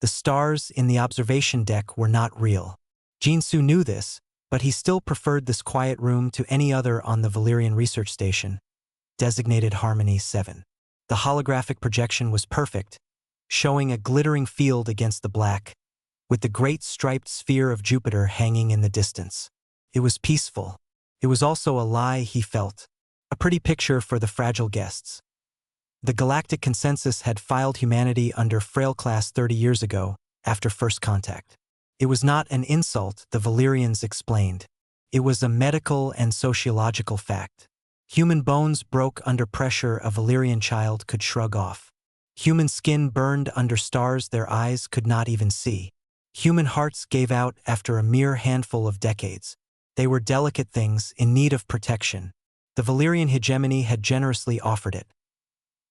The stars in the observation deck were not real. Jinsu knew this, but he still preferred this quiet room to any other on the Valyrian research station, designated Harmony 7. The holographic projection was perfect, showing a glittering field against the black, with the great striped sphere of Jupiter hanging in the distance. It was peaceful. It was also a lie he felt, a pretty picture for the fragile guests. The Galactic Consensus had filed humanity under Frail class 30 years ago, after first contact. It was not an insult, the Valyrians explained. It was a medical and sociological fact. Human bones broke under pressure a Valyrian child could shrug off. Human skin burned under stars their eyes could not even see. Human hearts gave out after a mere handful of decades. They were delicate things in need of protection. The Valyrian hegemony had generously offered it.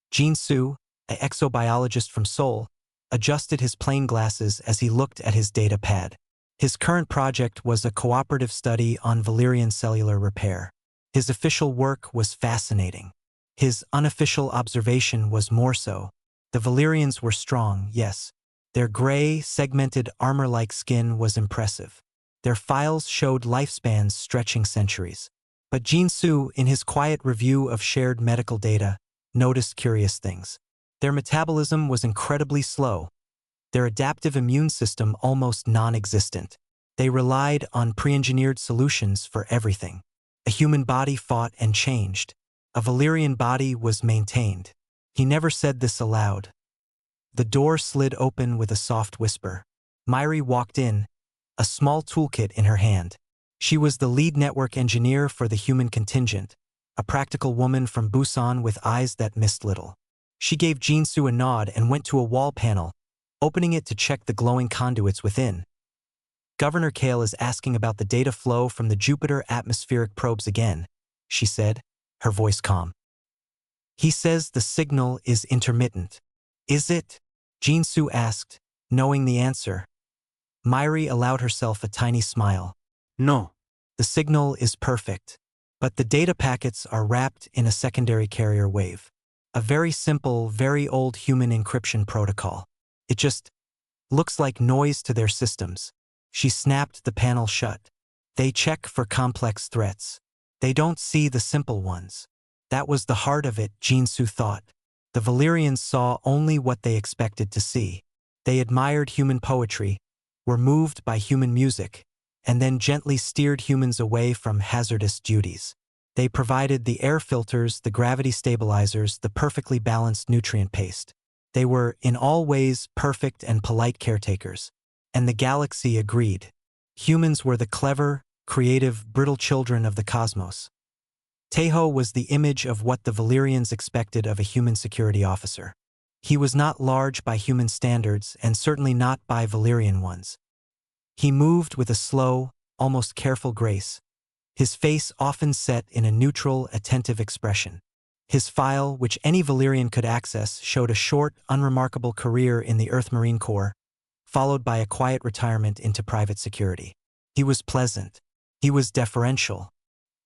Jinsu, an exobiologist from Seoul, adjusted his plain glasses as he looked at his data pad. His current project was a cooperative study on Valyrian cellular repair. His official work was fascinating. His unofficial observation was more so. The Valyrians were strong, yes. Their gray, segmented armor-like skin was impressive. Their files showed lifespans stretching centuries. But Jinsu, in his quiet review of shared medical data, noticed curious things. Their metabolism was incredibly slow. Their adaptive immune system almost non-existent. They relied on pre-engineered solutions for everything. A human body fought and changed. A Valyrian body was maintained. He never said this aloud. The door slid open with a soft whisper. Myri walked in, a small toolkit in her hand. She was the lead network engineer for the human contingent, a practical woman from Busan with eyes that missed little. She gave Jinsu a nod and went to a wall panel, opening it to check the glowing conduits within. Governor Kale is asking about the data flow from the Jupiter atmospheric probes again, she said, her voice calm. He says the signal is intermittent. Is it? Jinsu asked, knowing the answer. Myri allowed herself a tiny smile. No. The signal is perfect, but the data packets are wrapped in a secondary carrier wave. A very simple, very old human encryption protocol. It just looks like noise to their systems. She snapped the panel shut. They check for complex threats. They don't see the simple ones. That was the heart of it, Jinsu thought. The Valyrians saw only what they expected to see. They admired human poetry, were moved by human music, and then gently steered humans away from hazardous duties. They provided the air filters, the gravity stabilizers, the perfectly balanced nutrient paste. They were, in all ways, perfect and polite caretakers. And the galaxy agreed. Humans were the clever, creative, brittle children of the cosmos. Tejo was the image of what the Valyrians expected of a human security officer. He was not large by human standards and certainly not by Valyrian ones. He moved with a slow, almost careful grace, his face often set in a neutral, attentive expression. His file, which any Valyrian could access, showed a short, unremarkable career in the Earth Marine Corps, followed by a quiet retirement into private security. He was pleasant. He was deferential.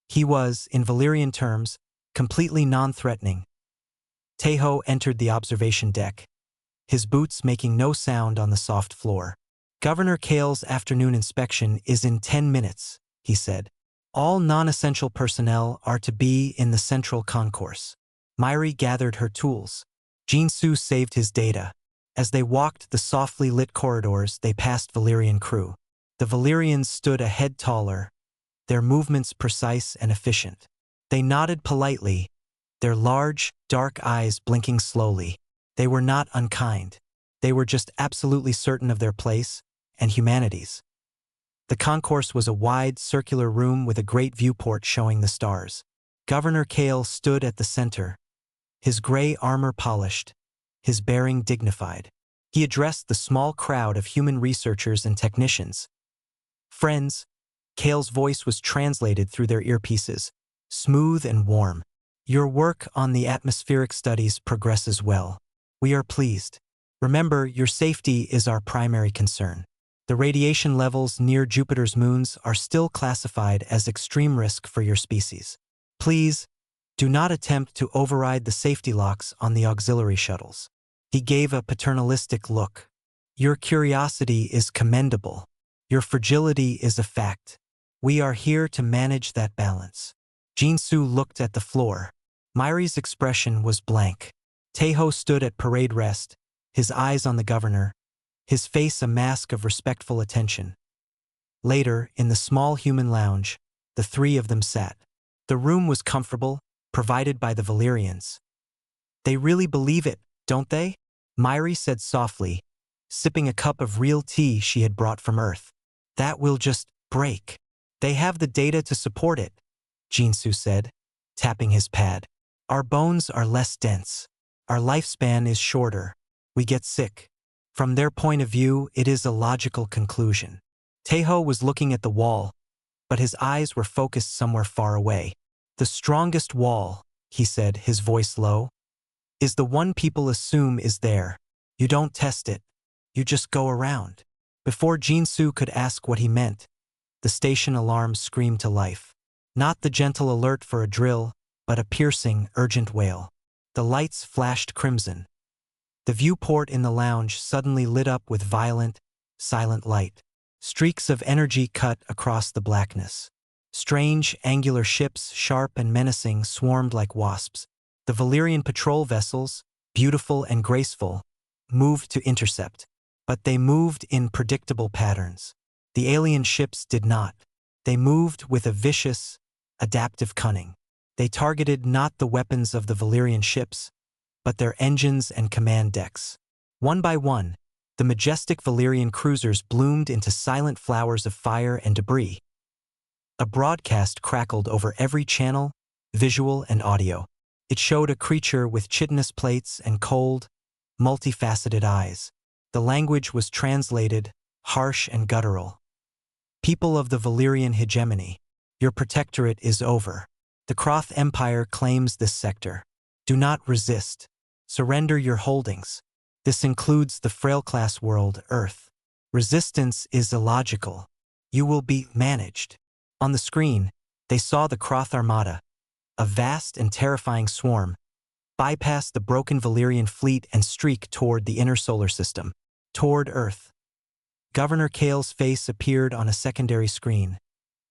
He was, in Valyrian terms, completely non-threatening. Tejo entered the observation deck, his boots making no sound on the soft floor. Governor Kale's afternoon inspection is in 10 minutes, he said. All non-essential personnel are to be in the central concourse. Myri gathered her tools. Jinsu saved his data. As they walked the softly lit corridors, they passed Valyrian crew. The Valyrians stood a head taller, their movements precise and efficient. They nodded politely, their large, dark eyes blinking slowly. They were not unkind. They were just absolutely certain of their place and humanity's. The concourse was a wide, circular room with a great viewport showing the stars. Governor Kale stood at the center, his gray armor polished, his bearing dignified. He addressed the small crowd of human researchers and technicians. Friends, Kale's voice was translated through their earpieces, smooth and warm. Your work on the atmospheric studies progresses well. We are pleased. Remember, your safety is our primary concern. The radiation levels near Jupiter's moons are still classified as extreme risk for your species. Please, do not attempt to override the safety locks on the auxiliary shuttles. He gave a paternalistic look. Your curiosity is commendable. Your fragility is a fact. We are here to manage that balance. Jinsu looked at the floor. Myri's expression was blank. Taeho stood at parade rest, his eyes on the governor, his face a mask of respectful attention. Later, in the small human lounge, the three of them sat. The room was comfortable, provided by the Valyrians. They really believe it, don't they? Myri said softly, sipping a cup of real tea she had brought from Earth. That will just break. They have the data to support it, Jinsu said, tapping his pad. Our bones are less dense. Our lifespan is shorter. We get sick. From their point of view, it is a logical conclusion. Taeho was looking at the wall, but his eyes were focused somewhere far away. The strongest wall, he said, his voice low, is the one people assume is there. You don't test it. You just go around. Before Jinsu could ask what he meant, the station alarm screamed to life. Not the gentle alert for a drill, but a piercing, urgent wail. The lights flashed crimson. The viewport in the lounge suddenly lit up with violent, silent light. Streaks of energy cut across the blackness. Strange, angular ships, sharp and menacing, swarmed like wasps. The Valyrian patrol vessels, beautiful and graceful, moved to intercept. But they moved in predictable patterns. The alien ships did not. They moved with a vicious, adaptive cunning. They targeted not the weapons of the Valyrian ships, but their engines and command decks. One by one, the majestic Valyrian cruisers bloomed into silent flowers of fire and debris. A broadcast crackled over every channel, visual and audio. It showed a creature with chitinous plates and cold, multifaceted eyes. The language was translated, harsh and guttural. People of the Valyrian hegemony, your protectorate is over. The Kroth Empire claims this sector. Do not resist. Surrender your holdings. This includes the Frail-class world, Earth. Resistance is illogical. You will be managed. On the screen, they saw the Kroth Armada, a vast and terrifying swarm, bypass the broken Valyrian fleet and streak toward the inner solar system, toward Earth. Governor Kale's face appeared on a secondary screen,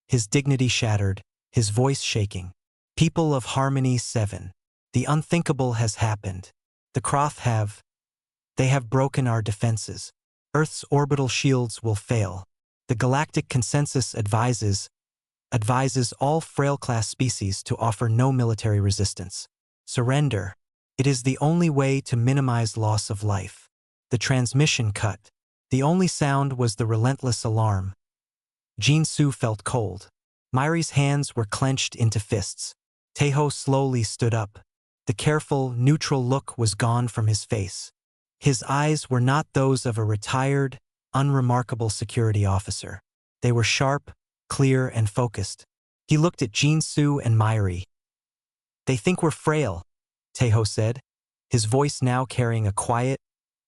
his dignity shattered, his voice shaking. People of Harmony 7. The unthinkable has happened. The Kroth they have broken our defenses. Earth's orbital shields will fail. The Galactic Consensus advises all Frail-class species to offer no military resistance. Surrender. It is the only way to minimize loss of life. The transmission cut. The only sound was the relentless alarm. Jinsu felt cold. Myri's hands were clenched into fists. Taeho slowly stood up. The careful, neutral look was gone from his face. His eyes were not those of a retired, unremarkable security officer. They were sharp, clear, and focused. He looked at Jinsu and Myri. They think we're frail, Taeho said, his voice now carrying a quiet,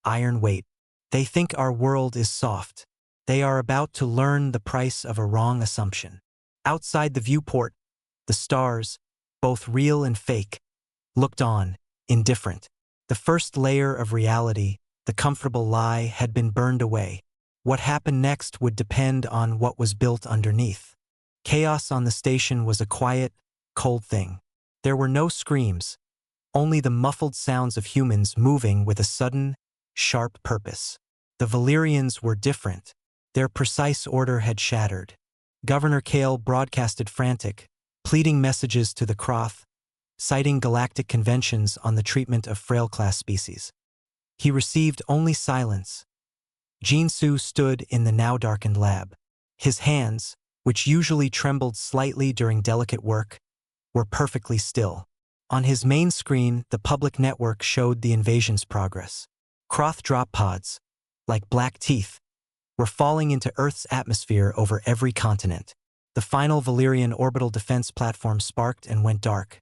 iron weight. They think our world is soft. They are about to learn the price of a wrong assumption. Outside the viewport, the stars, both real and fake, looked on, indifferent. The first layer of reality, the comfortable lie, had been burned away. What happened next would depend on what was built underneath. Chaos on the station was a quiet, cold thing. There were no screams, only the muffled sounds of humans moving with a sudden, sharp purpose. The Valyrians were different. Their precise order had shattered. Governor Kale broadcasted frantic, pleading messages to the Kroth, citing galactic conventions on the treatment of Frail-class species. He received only silence. Jinsu stood in the now-darkened lab. His hands, which usually trembled slightly during delicate work, were perfectly still. On his main screen, the public network showed the invasion's progress. Kroth drop pods, like black teeth, were falling into Earth's atmosphere over every continent. The final Valyrian orbital defense platform sparked and went dark.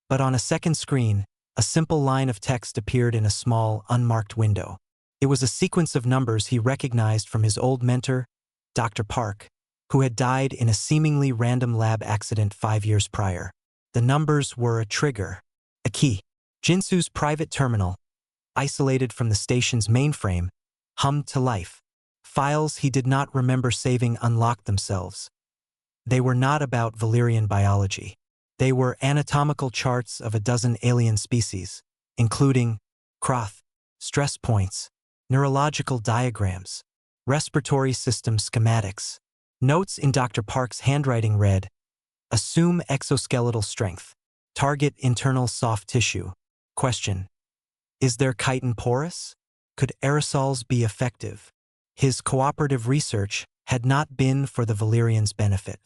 But on a second screen, a simple line of text appeared in a small, unmarked window. It was a sequence of numbers he recognized from his old mentor, Dr. Park, who had died in a seemingly random lab accident 5 years prior. The numbers were a trigger, a key. Jinsu's private terminal, isolated from the station's mainframe, hummed to life. Files he did not remember saving unlocked themselves. They were not about Valyrian biology. They were anatomical charts of a dozen alien species, including Kroth, stress points, neurological diagrams, respiratory system schematics. Notes in Dr. Park's handwriting read, "Assume exoskeletal strength. Target internal soft tissue. Question: Is there chitin porous? Could aerosols be effective?" His cooperative research had not been for the Valyrians' benefit.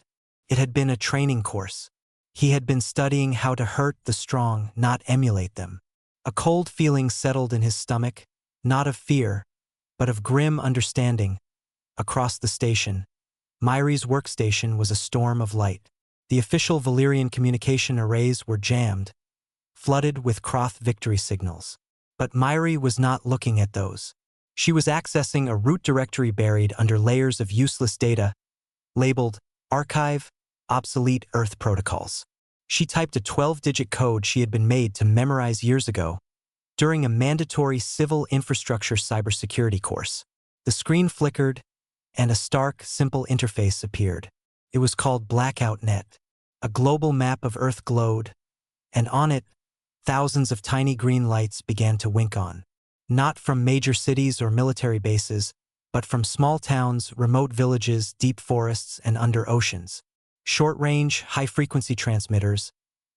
It had been a training course. He had been studying how to hurt the strong, not emulate them. A cold feeling settled in his stomach, not of fear, but of grim understanding. Across the station, Myri's workstation was a storm of light. The official Valyrian communication arrays were jammed, flooded with Kroth victory signals. But Myri was not looking at those. She was accessing a root directory buried under layers of useless data, labeled Archive, Obsolete Earth Protocols. She typed a 12-digit code she had been made to memorize years ago during a mandatory civil infrastructure cybersecurity course. The screen flickered, and a stark, simple interface appeared. It was called Blackout Net. A global map of Earth glowed, and on it, thousands of tiny green lights began to wink on. Not from major cities or military bases, but from small towns, remote villages, deep forests, and under oceans. Short-range, high-frequency transmitters,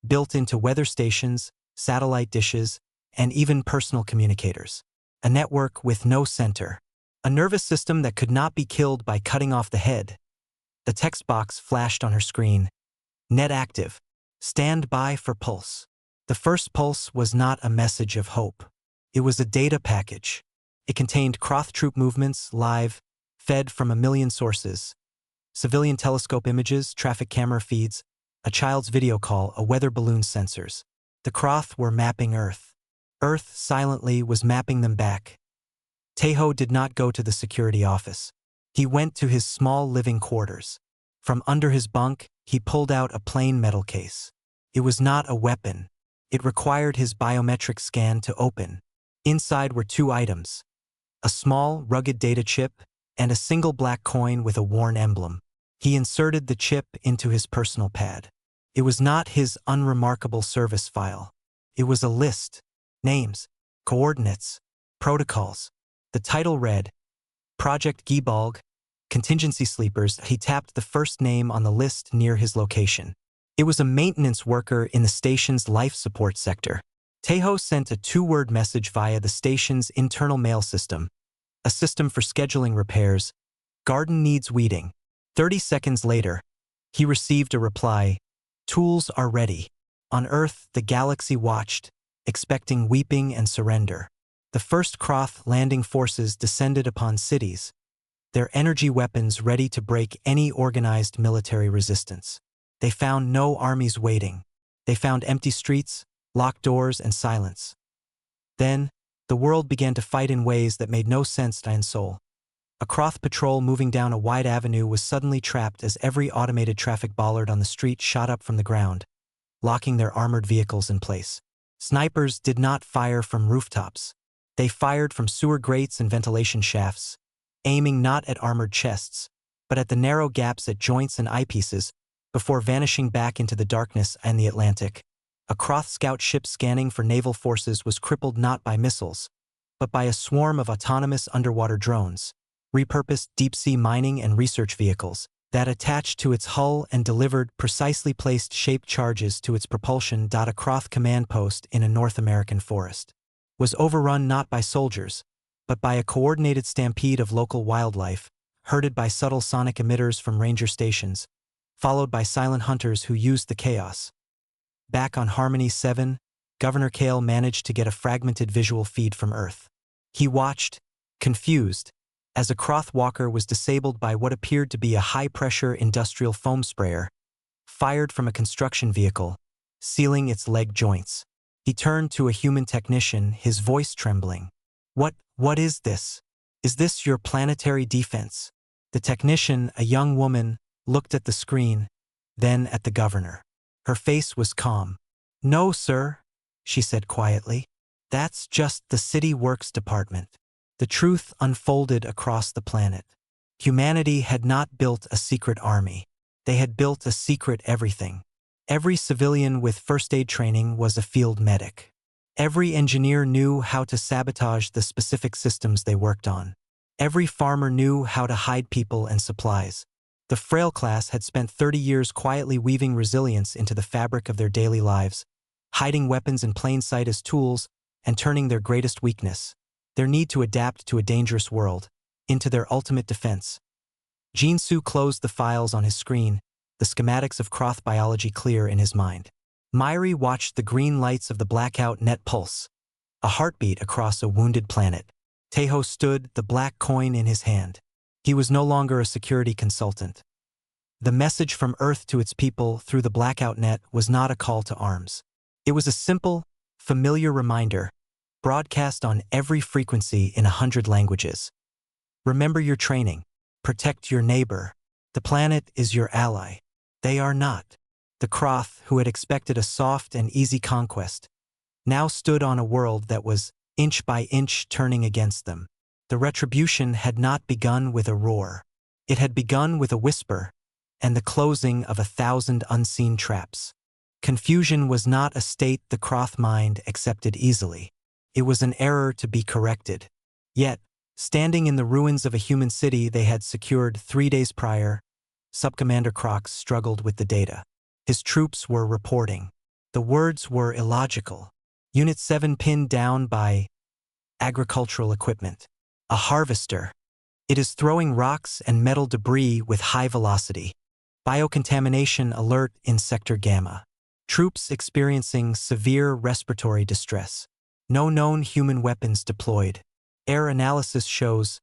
built into weather stations, satellite dishes, and even personal communicators. A network with no center. A nervous system that could not be killed by cutting off the head. The text box flashed on her screen. Net active. Stand by for pulse. The first pulse was not a message of hope. It was a data package. It contained Kroth troop movements, live, fed from a million sources. Civilian telescope images, traffic camera feeds, a child's video call, a weather balloon sensors. The Kroth were mapping Earth. Earth silently was mapping them back. Tejo did not go to the security office. He went to his small living quarters. From under his bunk, he pulled out a plain metal case. It was not a weapon. It required his biometric scan to open. Inside were two items: a small, rugged data chip and a single black coin with a worn emblem. He inserted the chip into his personal pad. It was not his unremarkable service file. It was a list: names, coordinates, protocols. The title read, Project Gibalg, Contingency Sleepers. He tapped the first name on the list near his location. It was a maintenance worker in the station's life support sector. Tejo sent a 2-word message via the station's internal mail system, a system for scheduling repairs. Garden needs weeding. 30 seconds later, he received a reply, tools are ready. On Earth, the galaxy watched, expecting weeping and surrender. The first Kroth landing forces descended upon cities, their energy weapons ready to break any organized military resistance. They found no armies waiting. They found empty streets, locked doors, and silence. Then, the world began to fight in ways that made no sense to Soul. A Kroth patrol moving down a wide avenue was suddenly trapped as every automated traffic bollard on the street shot up from the ground, locking their armored vehicles in place. Snipers did not fire from rooftops. They fired from sewer grates and ventilation shafts, aiming not at armored chests, but at the narrow gaps at joints and eyepieces, before vanishing back into the darkness and the Atlantic. A Kroth scout ship scanning for naval forces was crippled not by missiles, but by a swarm of autonomous underwater drones, repurposed deep-sea mining and research vehicles, that attached to its hull and delivered precisely placed shaped charges to its propulsion. A Kroth command post in a North American forest was overrun not by soldiers, but by a coordinated stampede of local wildlife, herded by subtle sonic emitters from ranger stations, followed by silent hunters who used the chaos. Back on Harmony 7, Governor Kale managed to get a fragmented visual feed from Earth. He watched, confused, as a Kroth walker was disabled by what appeared to be a high-pressure industrial foam sprayer, fired from a construction vehicle, sealing its leg joints. He turned to a human technician, his voice trembling. What is this? Is this your planetary defense?" The technician, a young woman, looked at the screen, then at the governor. Her face was calm. "No, sir," she said quietly. "That's just the City Works Department. The truth unfolded across the planet. Humanity had not built a secret army. They had built a secret everything. Every civilian with first aid training was a field medic. Every engineer knew how to sabotage the specific systems they worked on. Every farmer knew how to hide people and supplies. The Frail class had spent 30 years quietly weaving resilience into the fabric of their daily lives, hiding weapons in plain sight as tools and turning their greatest weakness, their need to adapt to a dangerous world, into their ultimate defense. Jinsu closed the files on his screen, the schematics of Croth biology clear in his mind. Myri watched the green lights of the blackout net pulse, a heartbeat across a wounded planet. Tejo stood, the black coin in his hand. He was no longer a security consultant. The message from Earth to its people through the blackout net was not a call to arms. It was a simple, familiar reminder, broadcast on every frequency in 100 languages. Remember your training. Protect your neighbor. The planet is your ally. They are not. The Croth, who had expected a soft and easy conquest, now stood on a world that was, inch by inch, turning against them. The Retribution had not begun with a roar. It had begun with a whisper, and the closing of 1,000 unseen traps. Confusion was not a state the Croth mind accepted easily. It was an error to be corrected. Yet, standing in the ruins of a human city they had secured 3 days prior, Subcommander Crox struggled with the data. His troops were reporting. The words were illogical. Unit 7 pinned down by agricultural equipment. A harvester. It is throwing rocks and metal debris with high velocity. Biocontamination alert in Sector Gamma. Troops experiencing severe respiratory distress. No known human weapons deployed. Air analysis shows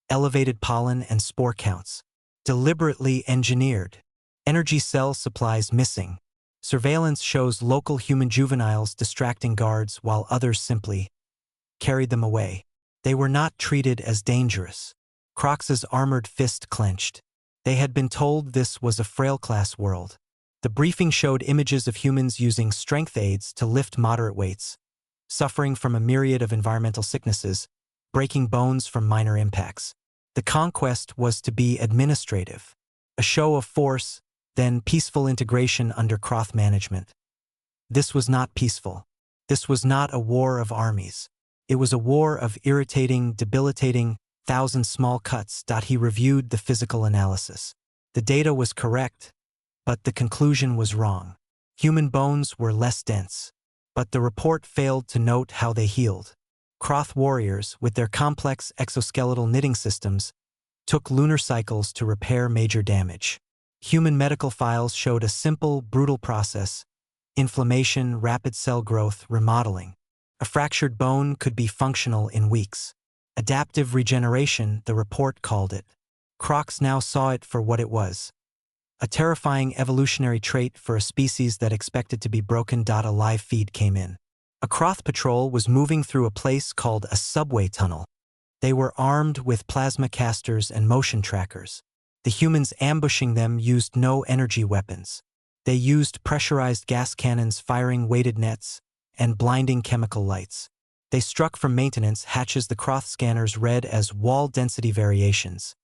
elevated pollen and spore counts. Deliberately engineered. Energy cell supplies missing. Surveillance shows local human juveniles distracting guards while others simply carried them away. They were not treated as dangerous. Crox's armored fist clenched. They had been told this was a Frail-class world. The briefing showed images of humans using strength aids to lift moderate weights, suffering from a myriad of environmental sicknesses, breaking bones from minor impacts. The conquest was to be administrative, a show of force, then peaceful integration under Croth management. This was not peaceful. This was not a war of armies. It was a war of irritating, debilitating, 1,000 small cuts. He reviewed the physical analysis. The data was correct, but the conclusion was wrong. Human bones were less dense, but the report failed to note how they healed. Croth warriors, with their complex exoskeletal knitting systems, took lunar cycles to repair major damage. Human medical files showed a simple, brutal process: inflammation, rapid cell growth, remodeling. A fractured bone could be functional in weeks. Adaptive regeneration, the report called it. Crox now saw it for what it was: a terrifying evolutionary trait for a species that expected to be broken. A live feed came in. A Croth patrol was moving through a place called a subway tunnel. They were armed with plasma casters and motion trackers. The humans ambushing them used no energy weapons. They used pressurized gas cannons firing weighted nets and blinding chemical lights. They struck from maintenance hatches the Croth scanners read as wall density variations,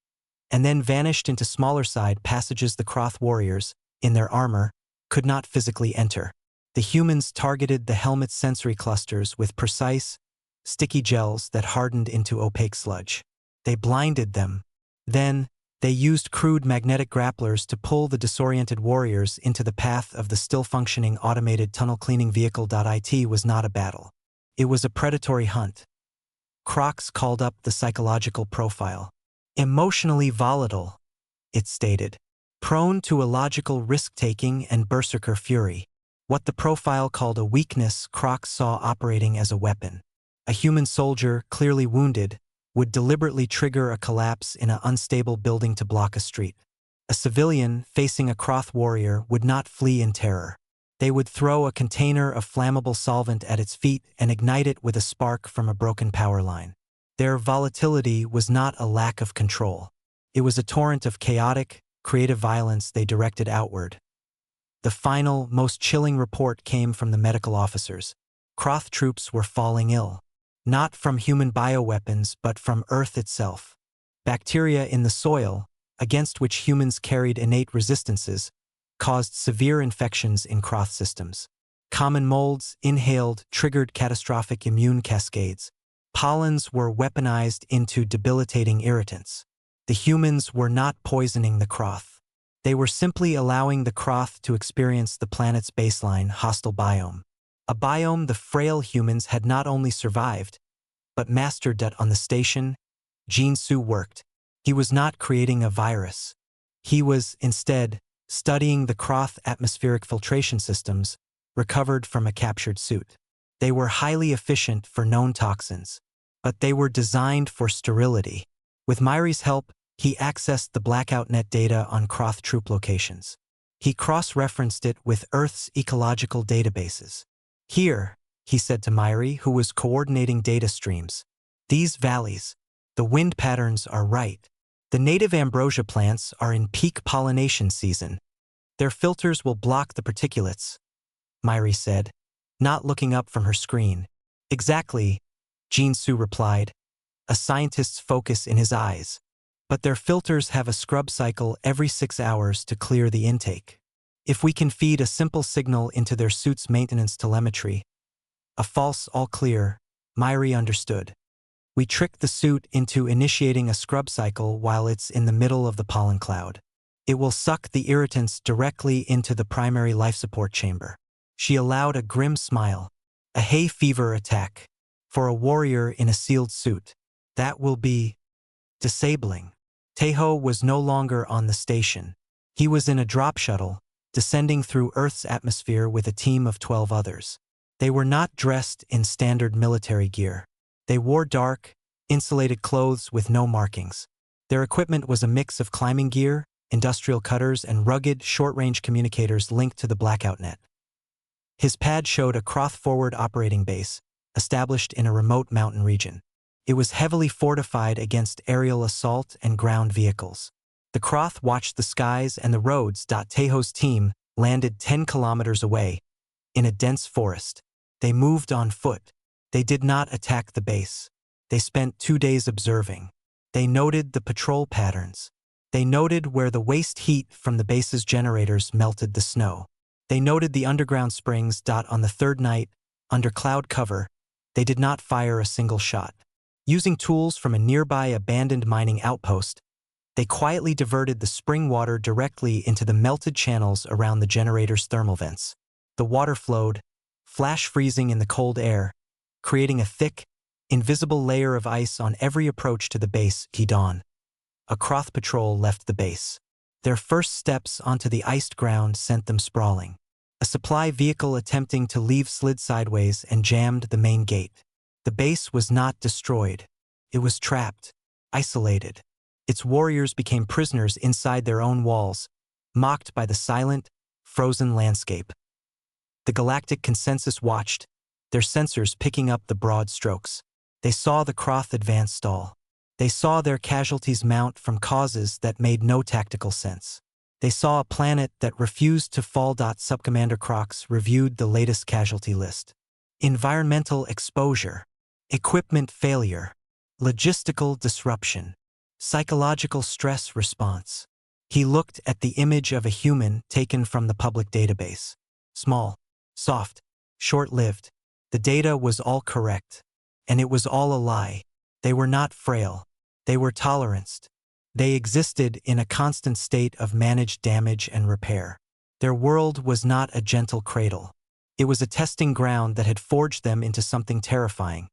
and then vanished into smaller side passages the Croth warriors, in their armor, could not physically enter. The humans targeted the helmet's sensory clusters with precise, sticky gels that hardened into opaque sludge. They blinded them. Then, they used crude magnetic grapplers to pull the disoriented warriors into the path of the still-functioning automated tunnel-cleaning vehicle. It was not a battle. It was a predatory hunt. Crox called up the psychological profile. Emotionally volatile, it stated. Prone to illogical risk-taking and berserker fury. What the profile called a weakness, Crox saw operating as a weapon. A human soldier, clearly wounded, would deliberately trigger a collapse in an unstable building to block a street. A civilian, facing a Croth warrior, would not flee in terror. They would throw a container of flammable solvent at its feet and ignite it with a spark from a broken power line. Their volatility was not a lack of control. It was a torrent of chaotic, creative violence they directed outward. The final, most chilling report came from the medical officers. Croth troops were falling ill. Not from human bioweapons, but from Earth itself. Bacteria in the soil, against which humans carried innate resistances, caused severe infections in Croth systems. Common molds, inhaled, triggered catastrophic immune cascades. Pollens were weaponized into debilitating irritants. The humans were not poisoning the Croth. They were simply allowing the Croth to experience the planet's baseline hostile biome. A biome the frail humans had not only survived, but mastered. That on the station, Jin-Soo worked. He was not creating a virus. He was, instead, studying the Croth atmospheric filtration systems recovered from a captured suit. They were highly efficient for known toxins, but they were designed for sterility. With Myri's help, he accessed the blackout net data on Croth troop locations. He cross-referenced it with Earth's ecological databases. Here, he said to Myri, who was coordinating data streams, these valleys, the wind patterns are right. The native ambrosia plants are in peak pollination season. Their filters will block the particulates, Myri said, not looking up from her screen. Exactly, Jin-Soo replied, a scientist's focus in his eyes. But their filters have a scrub cycle every 6 hours to clear the intake. If we can feed a simple signal into their suit's maintenance telemetry, a false all clear, Myri understood. We trick the suit into initiating a scrub cycle while it's in the middle of the pollen cloud. It will suck the irritants directly into the primary life support chamber. She allowed a grim smile. A hay fever attack. For a warrior in a sealed suit, that will be disabling. Taeho was no longer on the station. He was in a drop shuttle, descending through Earth's atmosphere with a team of 12 others. They were not dressed in standard military gear. They wore dark, insulated clothes with no markings. Their equipment was a mix of climbing gear, industrial cutters, and rugged, short-range communicators linked to the blackout net. His pad showed a Croth forward operating base, established in a remote mountain region. It was heavily fortified against aerial assault and ground vehicles. The Croth watched the skies and the roads. Taeho's team landed 10 kilometers away, in a dense forest. They moved on foot. They did not attack the base. They spent 2 days observing. They noted the patrol patterns. They noted where the waste heat from the base's generators melted the snow. They noted the underground springs. On the third night, under cloud cover, they did not fire a single shot. Using tools from a nearby abandoned mining outpost, they quietly diverted the spring water directly into the melted channels around the generator's thermal vents. The water flowed, flash freezing in the cold air, creating a thick, invisible layer of ice on every approach to the base. Dawn. A Croth patrol left the base. Their first steps onto the iced ground sent them sprawling. A supply vehicle attempting to leave slid sideways and jammed the main gate. The base was not destroyed. It was trapped, isolated. Its warriors became prisoners inside their own walls, mocked by the silent, frozen landscape. The Galactic Consensus watched, their sensors picking up the broad strokes. They saw the Croth advance stall. They saw their casualties mount from causes that made no tactical sense. They saw a planet that refused to fall. Subcommander Crox reviewed the latest casualty list. Environmental exposure, equipment failure, logistical disruption, psychological stress response. He looked at the image of a human taken from the public database. Small, soft, short-lived. The data was all correct. And it was all a lie. They were not frail. They were toleranced. They existed in a constant state of managed damage and repair. Their world was not a gentle cradle. It was a testing ground that had forged them into something terrifying.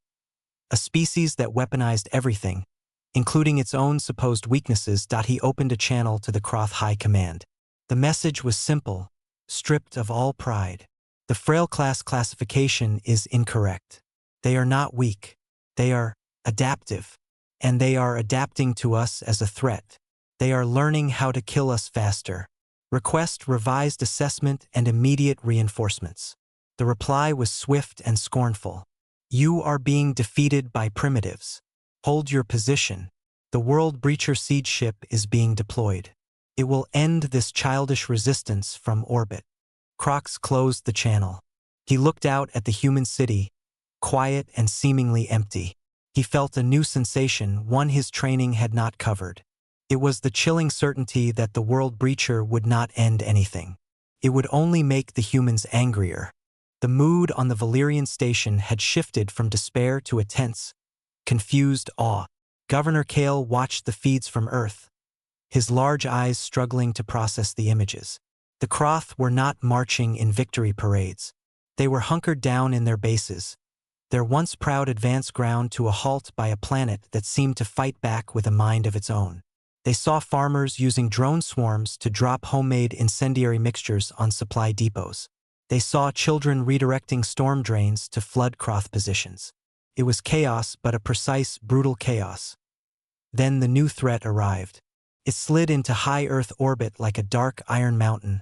A species that weaponized everything, including its own supposed weaknesses. He opened a channel to the Croth High Command. The message was simple, stripped of all pride. The Frail class classification is incorrect. They are not weak. They are adaptive. And they are adapting to us as a threat. They are learning how to kill us faster. Request revised assessment and immediate reinforcements. The reply was swift and scornful. You are being defeated by primitives. Hold your position. The World Breacher siege ship is being deployed. It will end this childish resistance from orbit. Crox closed the channel. He looked out at the human city, quiet and seemingly empty. He felt a new sensation, one his training had not covered. It was the chilling certainty that the world breacher would not end anything. It would only make the humans angrier. The mood on the Valyrian station had shifted from despair to a tense, confused awe. Governor Kale watched the feeds from Earth, his large eyes struggling to process the images. The Croth were not marching in victory parades. They were hunkered down in their bases, their once proud advance ground to a halt by a planet that seemed to fight back with a mind of its own. They saw farmers using drone swarms to drop homemade incendiary mixtures on supply depots. They saw children redirecting storm drains to flood Croth positions. It was chaos, but a precise, brutal chaos. Then the new threat arrived. It slid into high Earth orbit like a dark iron mountain,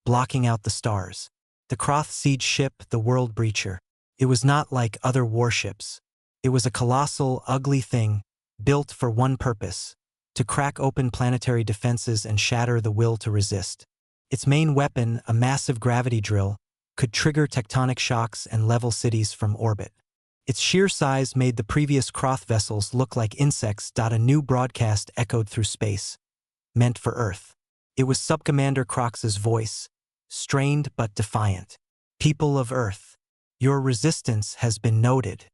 blocking out the stars. The Croth siege ship, the World Breacher. It was not like other warships. It was a colossal, ugly thing, built for one purpose: to crack open planetary defenses and shatter the will to resist. Its main weapon, a massive gravity drill, could trigger tectonic shocks and level cities from orbit. Its sheer size made the previous Croth vessels look like insects. A new broadcast echoed through space, meant for Earth. It was Subcommander Crox's voice, strained but defiant. People of Earth, your resistance has been noted.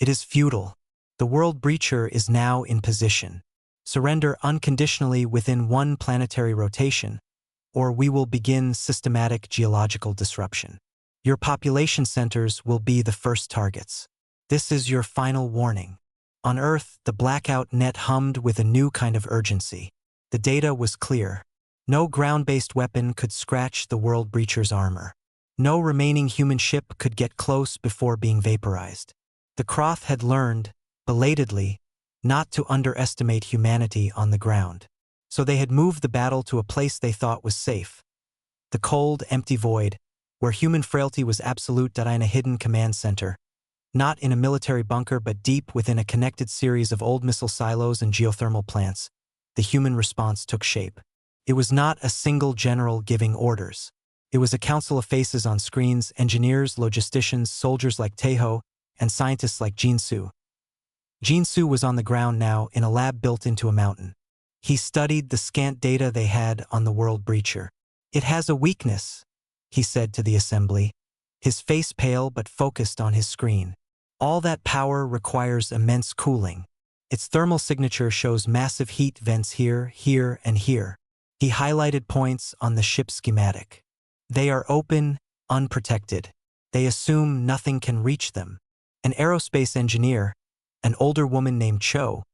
It is futile. The World Breacher is now in position. Surrender unconditionally within one planetary rotation, or we will begin systematic geological disruption. Your population centers will be the first targets. This is your final warning. On Earth, the blackout net hummed with a new kind of urgency. The data was clear. No ground-based weapon could scratch the World Breacher's armor. No remaining human ship could get close before being vaporized. The Croth had learned, belatedly, not to underestimate humanity on the ground. So they had moved the battle to a place they thought was safe. The cold, empty void, where human frailty was absolute. In a hidden command center. Not in a military bunker, but deep within a connected series of old missile silos and geothermal plants, the human response took shape. It was not a single general giving orders. It was a council of faces on screens: engineers, logisticians, soldiers like Tejo, and scientists like Jinsu. Jinsu was on the ground now, in a lab built into a mountain. He studied the scant data they had on the World Breacher. It has a weakness, he said to the assembly, his face pale but focused on his screen. All that power requires immense cooling. Its thermal signature shows massive heat vents here, here, and here. He highlighted points on the ship's schematic. They are open, unprotected. They assume nothing can reach them. An aerospace engineer, an older woman named Cho,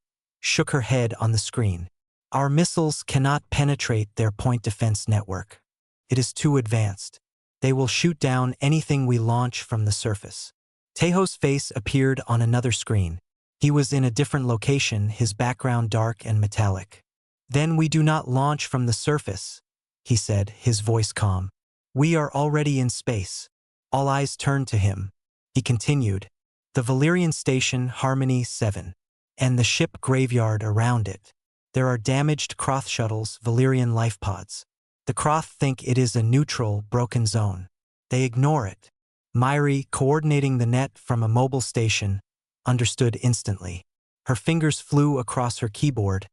shook her head on the screen. Our missiles cannot penetrate their point defense network. It is too advanced. They will shoot down anything we launch from the surface. Tejo's face appeared on another screen. He was in a different location, his background dark and metallic. Then we do not launch from the surface, he said, his voice calm. We are already in space. All eyes turned to him. He continued. The Valyrian station, Harmony 7, and the ship graveyard around it. There are damaged Croth shuttles, Valyrian life pods. The Croth think it is a neutral, broken zone. They ignore it. Myri, coordinating the net from a mobile station, understood instantly. Her fingers flew across her keyboard,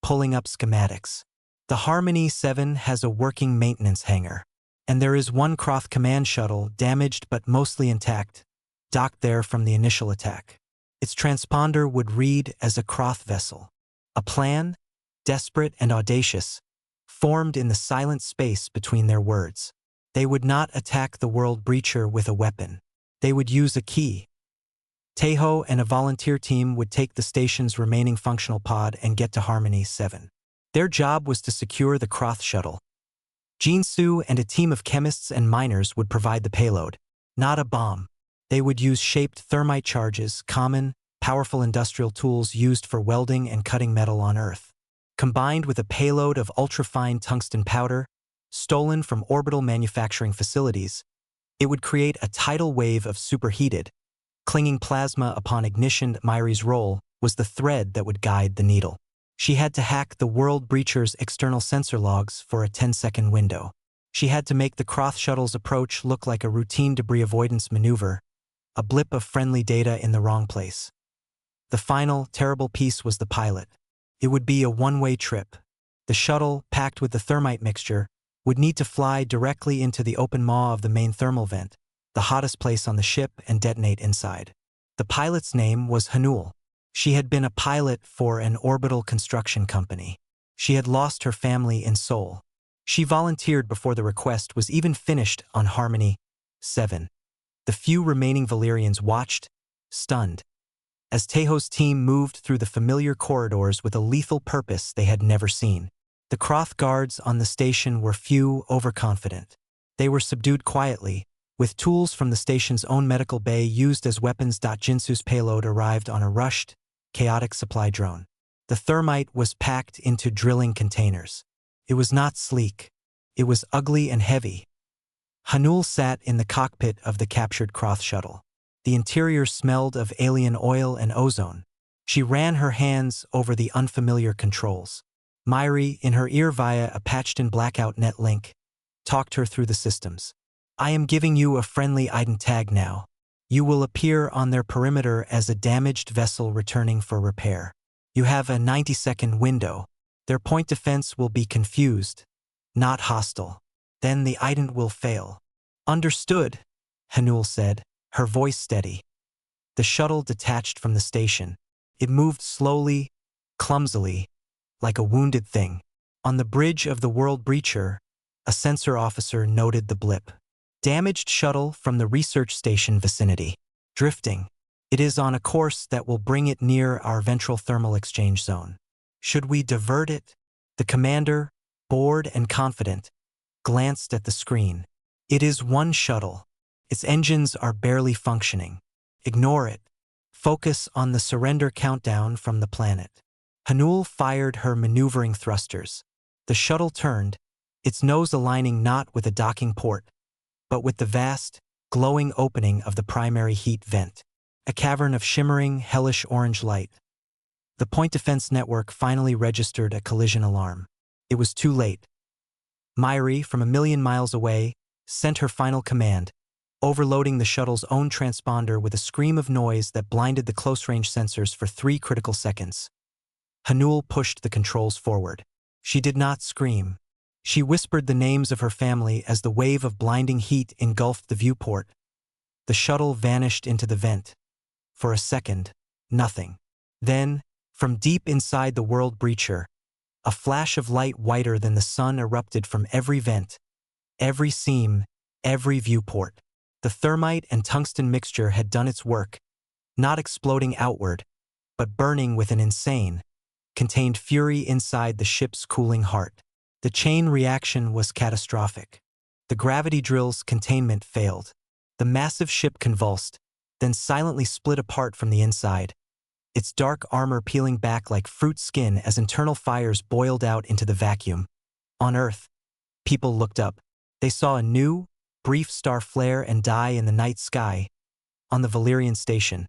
pulling up schematics. The Harmony 7 has a working maintenance hangar, and there is one Croth command shuttle, damaged but mostly intact, docked there from the initial attack. Its transponder would read as a Croth vessel. A plan, desperate and audacious, formed in the silent space between their words. They would not attack the World Breacher with a weapon. They would use a key. Tejo and a volunteer team would take the station's remaining functional pod and get to Harmony 7. Their job was to secure the Croth shuttle. Jinsu and a team of chemists and miners would provide the payload, not a bomb. They would use shaped thermite charges, common, powerful industrial tools used for welding and cutting metal on Earth. Combined with a payload of ultrafine tungsten powder, stolen from orbital manufacturing facilities, it would create a tidal wave of superheated, clinging plasma upon ignition. Myri's role was the thread that would guide the needle. She had to hack the World Breacher's external sensor logs for a 10-second window. She had to make the Croth shuttle's approach look like a routine debris avoidance maneuver, a blip of friendly data in the wrong place. The final, terrible piece was the pilot. It would be a one-way trip. The shuttle, packed with the thermite mixture, would need to fly directly into the open maw of the main thermal vent, the hottest place on the ship, and detonate inside. The pilot's name was Hanul. She had been a pilot for an orbital construction company. She had lost her family in Seoul. She volunteered before the request was even finished on Harmony 7. The few remaining Valyrians watched, stunned, as Taeho's team moved through the familiar corridors with a lethal purpose they had never seen. The Kroth guards on the station were few, overconfident. They were subdued quietly, with tools from the station's own medical bay used as weapons. Jinsu's payload arrived on a rushed, chaotic supply drone. The thermite was packed into drilling containers. It was not sleek. It was ugly and heavy. Hanul sat in the cockpit of the captured Kroth shuttle. The interior smelled of alien oil and ozone. She ran her hands over the unfamiliar controls. Myri, in her ear via a patched-in blackout net link, talked her through the systems. I am giving you a friendly ID tag now. You will appear on their perimeter as a damaged vessel returning for repair. You have a 90-second window. Their point defense will be confused, not hostile. Then the ident will fail. Understood, Hanul said, her voice steady. The shuttle detached from the station. It moved slowly, clumsily, like a wounded thing. On the bridge of the World Breacher, a sensor officer noted the blip. Damaged shuttle from the research station vicinity. Drifting. It is on a course that will bring it near our ventral thermal exchange zone. Should we divert it? The commander, bored and confident, glanced at the screen. It is one shuttle. Its engines are barely functioning. Ignore it. Focus on the surrender countdown from the planet. Hanul fired her maneuvering thrusters. The shuttle turned, its nose aligning not with a docking port, but with the vast, glowing opening of the primary heat vent. A cavern of shimmering, hellish orange light. The point defense network finally registered a collision alarm. It was too late. Myri, from a million miles away, sent her final command, overloading the shuttle's own transponder with a scream of noise that blinded the close-range sensors for 3 critical seconds. Hanul pushed the controls forward. She did not scream. She whispered the names of her family as the wave of blinding heat engulfed the viewport. The shuttle vanished into the vent. For a second, nothing. Then, from deep inside the World Breacher, a flash of light whiter than the sun erupted from every vent, every seam, every viewport. The thermite and tungsten mixture had done its work, not exploding outward, but burning with an insane, contained fury inside the ship's cooling heart. The chain reaction was catastrophic. The gravity drill's containment failed. The massive ship convulsed, then silently split apart from the inside, its dark armor peeling back like fruit skin as internal fires boiled out into the vacuum. On Earth, people looked up. They saw a new, brief star flare and die in the night sky. On the Valyrian station,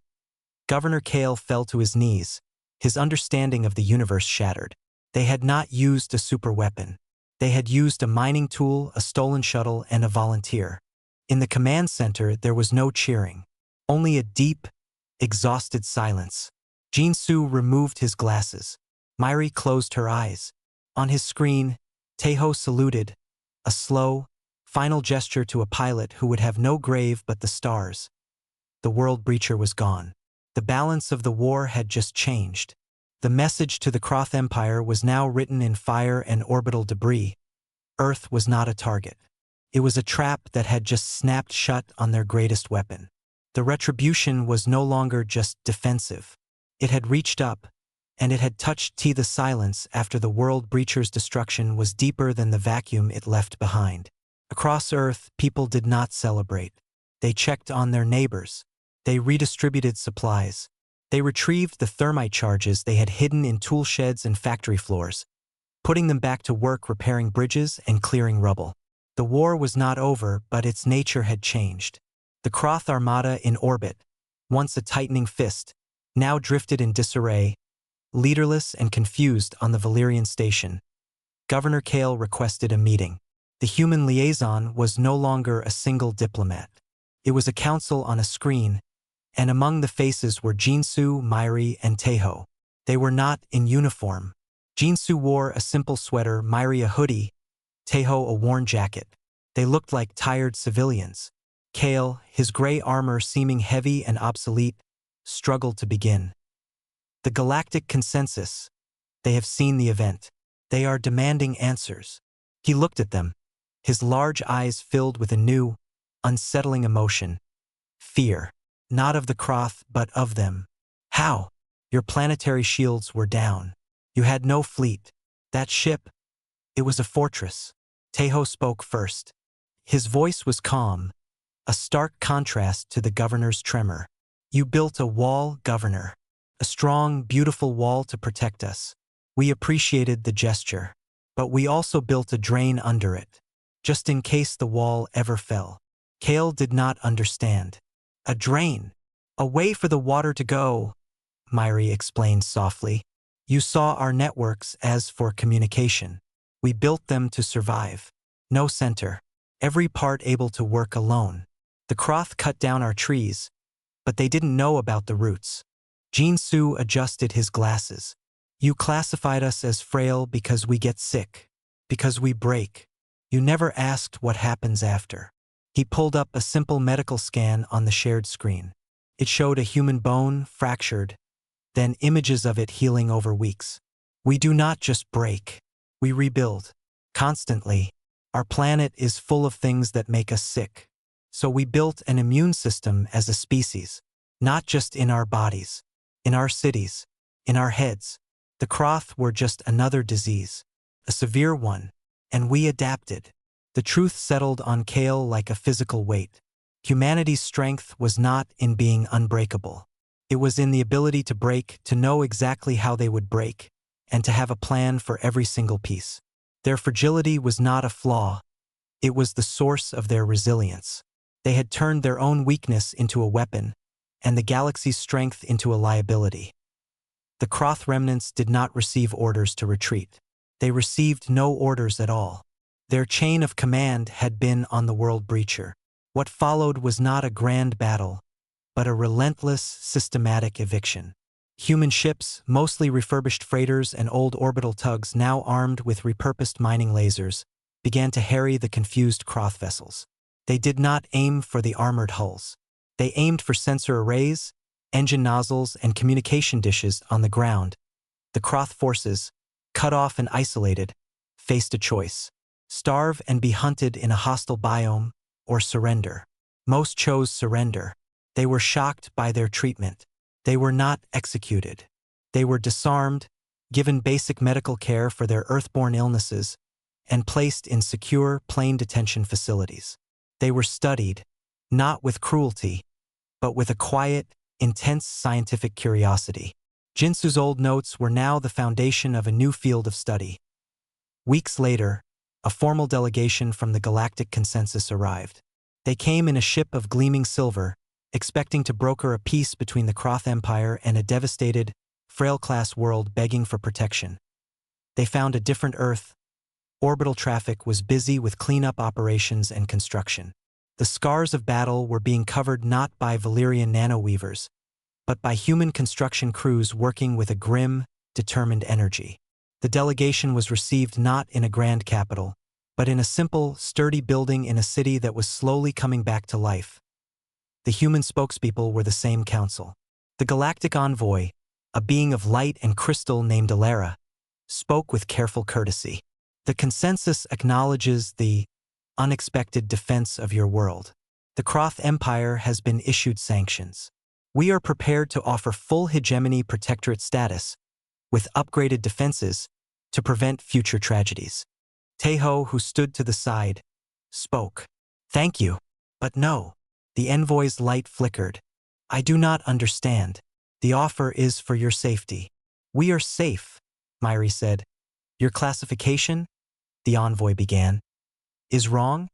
Governor Kale fell to his knees, his understanding of the universe shattered. They had not used a superweapon. They had used a mining tool, a stolen shuttle, and a volunteer. In the command center, there was no cheering. Only a deep, exhausted silence. Jinsu removed his glasses. Myri closed her eyes. On his screen, Taeho saluted, a slow, final gesture to a pilot who would have no grave but the stars. The World Breacher was gone. The balance of the war had just changed. The message to the Kroth Empire was now written in fire and orbital debris. Earth was not a target. It was a trap that had just snapped shut on their greatest weapon. The Retribution was no longer just defensive. It had reached up, and it had touched the silence after the World Breacher's destruction was deeper than the vacuum it left behind. Across Earth, people did not celebrate. They checked on their neighbors. They redistributed supplies. They retrieved the thermite charges they had hidden in tool sheds and factory floors, putting them back to work repairing bridges and clearing rubble. The war was not over, but its nature had changed. The Kroth Armada in orbit, once a tightening fist, now drifted in disarray, leaderless and confused on the Valyrian station. Governor Kale requested a meeting. The human liaison was no longer a single diplomat. It was a council on a screen, and among the faces were Jinsu, Myri, and Teho. They were not in uniform. Jinsu wore a simple sweater, Myri a hoodie, Teho a worn jacket. They looked like tired civilians. Kale, his gray armor seeming heavy and obsolete, struggled to begin. The Galactic Consensus. They have seen the event. They are demanding answers. He looked at them, his large eyes filled with a new, unsettling emotion. Fear. Not of the Kroth, but of them. How? Your planetary shields were down. You had no fleet. That ship, it was a fortress. Teho spoke first. His voice was calm, a stark contrast to the governor's tremor. You built a wall, Governor. A strong, beautiful wall to protect us. We appreciated the gesture. But we also built a drain under it, just in case the wall ever fell. Kale did not understand. A drain. A way for the water to go, Myri explained softly. You saw our networks as for communication. We built them to survive. No center. Every part able to work alone. The Kroth cut down our trees, but they didn't know about the roots. Jinsu adjusted his glasses. You classified us as frail because we get sick, because we break. You never asked what happens after. He pulled up a simple medical scan on the shared screen. It showed a human bone fractured, then images of it healing over weeks. We do not just break. We rebuild. Constantly. Our planet is full of things that make us sick. So we built an immune system as a species, not just in our bodies, in our cities, in our heads. The Kroth were just another disease, a severe one, and we adapted. The truth settled on Kale like a physical weight. Humanity's strength was not in being unbreakable. It was in the ability to break, to know exactly how they would break, and to have a plan for every single piece. Their fragility was not a flaw. It was the source of their resilience. They had turned their own weakness into a weapon, and the galaxy's strength into a liability. The Kroth remnants did not receive orders to retreat. They received no orders at all. Their chain of command had been on the World Breacher. What followed was not a grand battle, but a relentless, systematic eviction. Human ships, mostly refurbished freighters and old orbital tugs now armed with repurposed mining lasers, began to harry the confused Kroth vessels. They did not aim for the armored hulls. They aimed for sensor arrays, engine nozzles, and communication dishes on the ground. The Kroth forces, cut off and isolated, faced a choice: starve and be hunted in a hostile biome, or surrender. Most chose surrender. They were shocked by their treatment. They were not executed. They were disarmed, given basic medical care for their earthborne illnesses, and placed in secure plane detention facilities. They were studied, not with cruelty, but with a quiet, intense scientific curiosity. Jinsu's old notes were now the foundation of a new field of study. Weeks later, a formal delegation from the Galactic Consensus arrived. They came in a ship of gleaming silver, expecting to broker a peace between the Kroth Empire and a devastated, Frail-class world begging for protection. They found a different Earth. Orbital traffic was busy with cleanup operations and construction. The scars of battle were being covered not by Valyrian nanoweavers, but by human construction crews working with a grim, determined energy. The delegation was received not in a grand capital, but in a simple, sturdy building in a city that was slowly coming back to life. The human spokespeople were the same council. The galactic envoy, a being of light and crystal named Alara, spoke with careful courtesy. The consensus acknowledges the unexpected defense of your world. The Kroth Empire has been issued sanctions. We are prepared to offer full hegemony protectorate status, with upgraded defenses, to prevent future tragedies. Teho, who stood to the side, spoke. Thank you, but no. The envoy's light flickered. I do not understand. The offer is for your safety. We are safe, Myri said. Your classification, the envoy began, is wrong?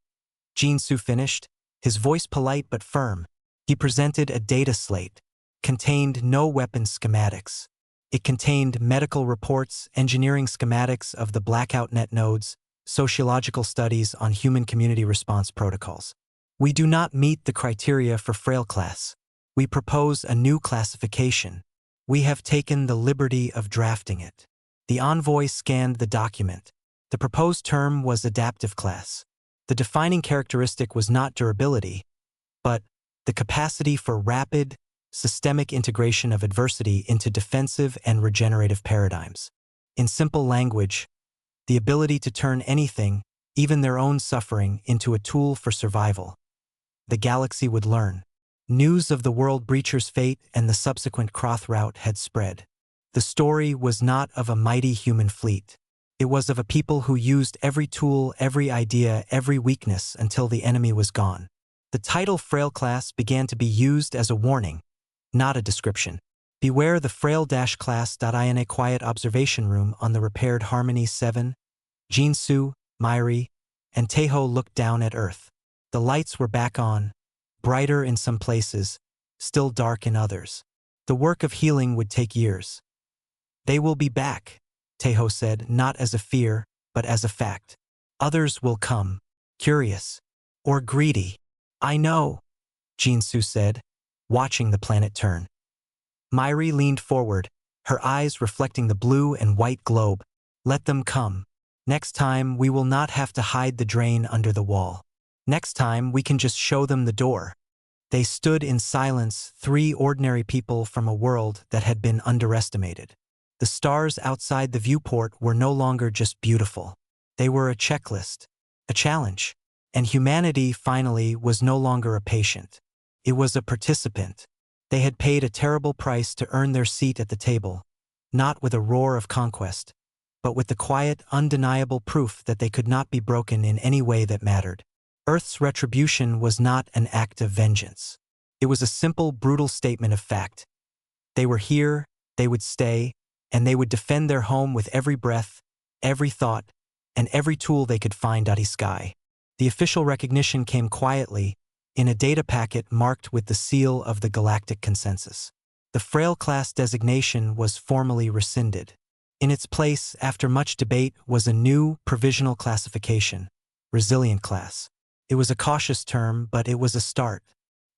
Jinsu finished, his voice polite but firm. He presented a data slate, contained no weapon schematics. It contained medical reports, engineering schematics of the blackout net nodes, sociological studies on human community response protocols. We do not meet the criteria for Frail class. We propose a new classification. We have taken the liberty of drafting it. The envoy scanned the document. The proposed term was adaptive class. The defining characteristic was not durability, but the capacity for rapid, systemic integration of adversity into defensive and regenerative paradigms. In simple language, the ability to turn anything, even their own suffering, into a tool for survival. The galaxy would learn. News of the World Breacher's fate and the subsequent Croth rout had spread. The story was not of a mighty human fleet. It was of a people who used every tool, every idea, every weakness until the enemy was gone. The title Frail class began to be used as a warning, not a description. Beware the Frail-class. In a quiet observation room on the repaired Harmony 7, Jinsu, Myri, and Teho looked down at Earth. The lights were back on, brighter in some places, still dark in others. The work of healing would take years. They will be back, Teho said, not as a fear, but as a fact. Others will come, curious, or greedy. I know, Jinsu said, watching the planet turn. Myri leaned forward, her eyes reflecting the blue and white globe. Let them come. Next time, we will not have to hide the drain under the wall. Next time, we can just show them the door. They stood in silence, three ordinary people from a world that had been underestimated. The stars outside the viewport were no longer just beautiful. They were a checklist, a challenge. And humanity, finally, was no longer a patient. It was a participant. They had paid a terrible price to earn their seat at the table, not with a roar of conquest, but with the quiet, undeniable proof that they could not be broken in any way that mattered. Earth's retribution was not an act of vengeance. It was a simple, brutal statement of fact. They were here, they would stay, and they would defend their home with every breath, every thought, and every tool they could find. Sky. The official recognition came quietly, in a data packet marked with the seal of the Galactic Consensus. The Frail class designation was formally rescinded. In its place, after much debate, was a new, provisional classification, Resilient class. It was a cautious term, but it was a start.